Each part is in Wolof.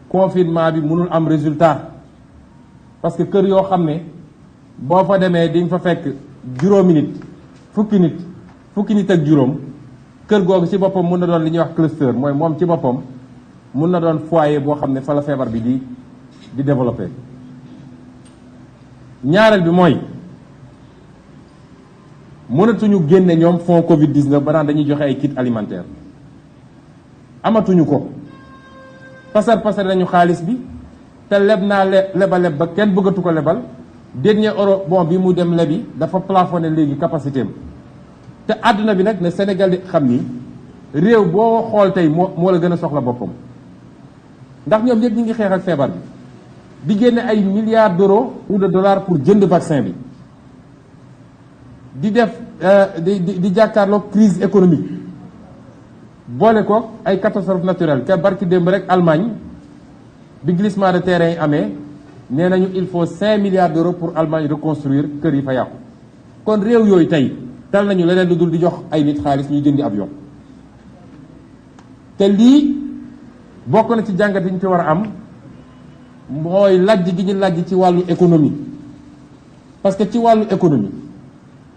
confinement bi mënul am résultat parce que kër yoo xam ne boo fa demee di nga fa fekk juróomi nit fukki nit ak juróom kër googu ci boppam mun na doon li ñuy wax cluster mooy moom ci boppam mun na doon foyer boo xam ne fa la feebar bi di développer. ñaareel bi mooy mënatuñu génne ñoom fonds Covid 19 ba naan dañuy joxe ay kit alimentaire amatuñu ko pasar nañu xaalis bi te leb naa leb ba kenn bëggatu ko lebal dernier euro bon bi mu dem lebi dafa plafonné léegi capacité am te àdduna bi nag ne Sénégal di xam ni réew boo xool tey moo la gën a soxla boppam ndax ñoom ñëpp ñi ngi xeex ak feebar bi di génne ay milliards d'euros ou de dollars pour jënd vaccin bi di def di jàkkaarloog crise économique boole ko ay catastrophe naturelle te barki démb rek Allemagne bi glissement de terrain yi amee nee nañu il faut 5 milliards d'euros pour Allemagne reconstruire kër yi fa yàqu kon réew yooyu tey tal nañu leneen lu dul di jox ay nit xaalis ñuy jëndi avion te lii bokk na ci jàngat yi ñu ci war a am mooy lajj gi ñu lajj ci wàllu économie parce que ci wàllu économie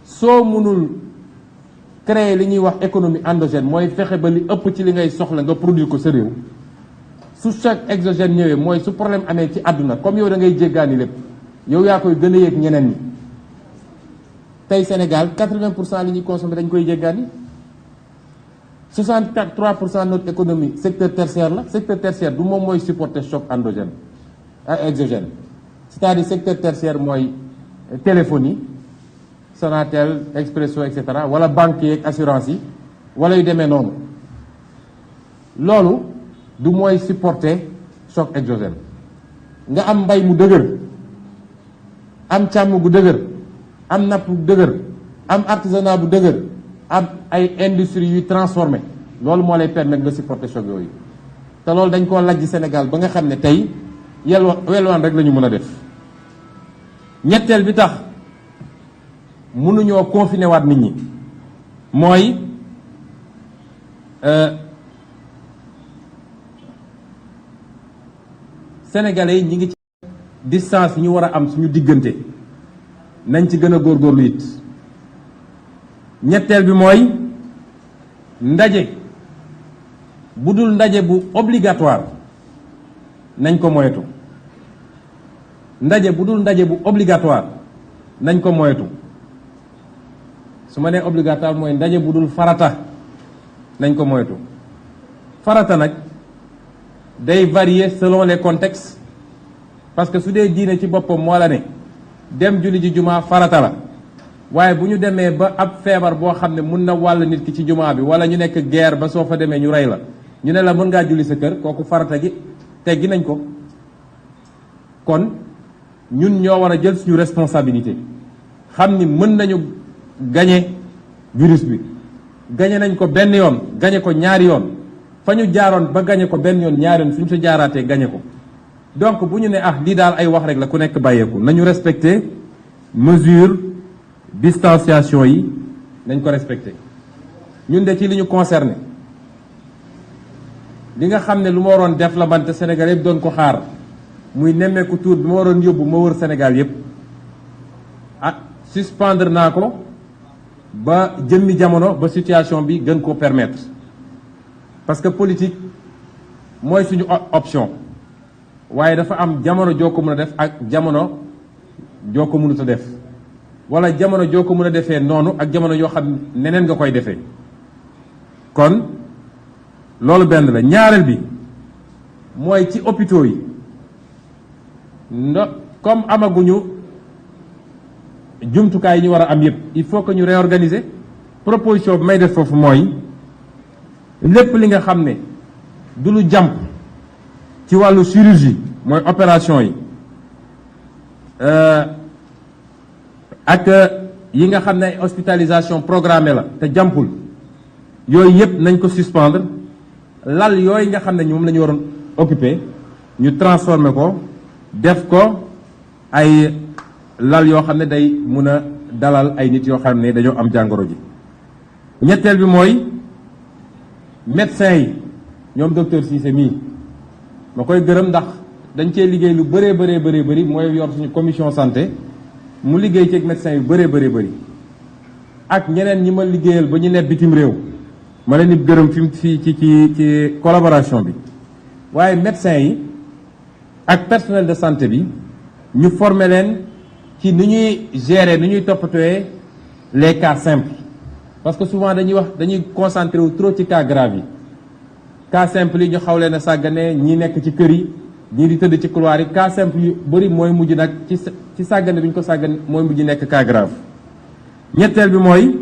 soo mënul créer li ñuy wax économie endogène mooy fexe ba li ëpp ci li ngay soxla nga produire ko sa réew su choc exogène ñëwee mooy su problème amee ci àdduna comme yow da ngay jéggaani lépp yow yaa koy gën a yéeg ñeneen ñi tey Sénégal 80% li ñuy consommer dañ koy jéggaani 63% de notre économie secteur tertiaire la secteur tertiaire du moom mooy supporter choc endogène exogène c'est-à-dire secteur tertiaire mooy téléphonie Sonatel Expresso et cetera wala banque yeeg assurance yi wala yu demee noonu loolu du mooy supporter choc exogène nga am mbay mu dëgër am càmm gu dëgër am napp bu dëgër am artisanat bu dëgër am ay industrie yuy transformé loolu moo lay permettre nga supporter choc yooyu te loolu dañ koo lajj Sénégal ba nga xam ne tey welwaan rek la ñu mën a def ñetteel bi tax mënuñoo confiné waat nit ñi mooy sénégalais yi ñi ngi ci distance yi ñu war a am suñu diggante nañ ci gën a góorgóorlu it ñetteel bi mooy ndaje bu dul ndaje bu obligatoire nañ ko moytu ndaje bu dul ndaje bu obligatoire nañ ko moytu su ma nee obligatoire mooy ndaje bu dul farata nañ ko moytu farata nag day varier selon les contextes parce que su dee diine ci boppam moo la ne dem julli ji jumaa farata la waaye bu ñu demee ba ab feebar boo xam ne mun na wàll nit ki ci jumaa bi wala ñu nekk guerre ba soo fa demee ñu rey la ñu ne la mën ngaa julli sa kër kooku farata gi teggi nañ ko kon ñun ñoo war a jël suñu responsabilité xam ni mën nañu gañe virus bi gañe nañ ko benn yoon gañe ko ñaari yoon fa ñu jaaroon ba gañe ko benn yoon ñaari yoon suñu sa jaaraatee gañe ko donc bu ñu ne lii daal ay wax rek la ku nekk bàyyeeku nañu respecter mesure distanciation yi nañ ko respecter ñun de ci li ñu concerné li nga xam ne lu ma waroon def la bante Sénégal yëpp doon ko xaar muy nemmeeku tour bi ma waroon yóbbu ma wër Sénégal yëpp suspendre naa ko ba jëmmi jamono ba situation bi gën koo permettre parce que politique mooy suñu option waaye dafa am jamono joo ko mën a def ak jamono joo ko mënut a def wala jamono joo ko mën a defee noonu ak jamono yoo xam neneen nga koy defee kon loolu benn la ñaareel bi mooy ci hôpitaux yi comme amaguñu jumtukaay yi ñu war a am yëpp il faut que ñu réorganiser proposition bi may def foofu mooy lépp li nga xam ne du lu jàmp ci wàllu chirurgie mooy opération yi ak yi nga xam ne ay hospitalisation programmée la te jàmpul yooyu yëpp nañ ko suspendre lal yooyu nga xam ne moom la ñu waroon occuper ñu transformer ko def ko ay lal yoo xam ne day mun a dalal ay nit yoo xam ne dañoo am jàngoro ji ñetteel bi mooy médecins yi ñoom docteur Cissé mii ma koy gërëm ndax dañ cee liggéey lu bëri mooy yor suñu commission santé mu liggéey ci ak médecins yu bëri ak ñeneen ñi ma liggéeyal ba ñu ne bitim réew ma leen di gërëm fi ci collaboration bi waaye médecins yi ak personnel de santé bi ñu former leen ci ni ñuy gérer ni ñuy toppatooyee les cas simples parce que souvent dañuy concentré wu trop ci cas grave yi cas simple yi ñu xaw leen a sàggane ñi nekk ci kër yi ñii di tëdd ci couloir yi cas simple yu bëri mooy mujj nag ci sàggane bi ñu ko sàggane mooy mujj nekk cas grave. ñetteel bi mooy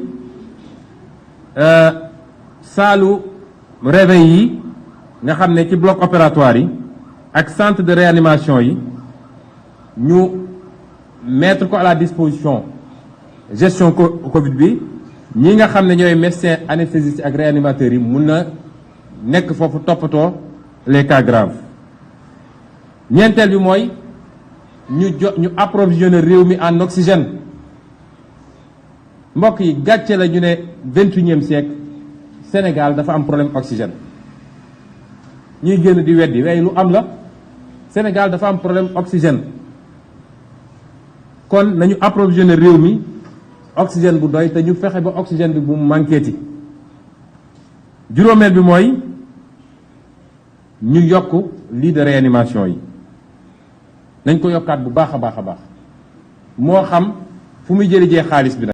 saalu réveil yi nga xam ne ci bloc opératoire yi ak centre de réanimation yi ñu mettre ko à la disposition gestion Covid bi ñi nga xam ne ñooy médecins anesthésistes ak réanimateurs yi mun na nekk foofu toppatoo les cas graves. ñeenteel bi mooy ñu approvisionner réew mi en oxygène mbokk yi gàcce la ñu ne 21e siècle Sénégal dafa am problème oxygène ñuy génn di weddi waaye lu am la Sénégal dafa am problème oxygène kon nañu approvisionner réew mi oxygène bu doy te ñu fexe ba oxygène bi bu mu manqueeti. juróomeel bi mooy ñu yokk lits de réanimation yi nañ ko yokkaat bu baax a baax moo xam fu muy jëlee xaalis bi nag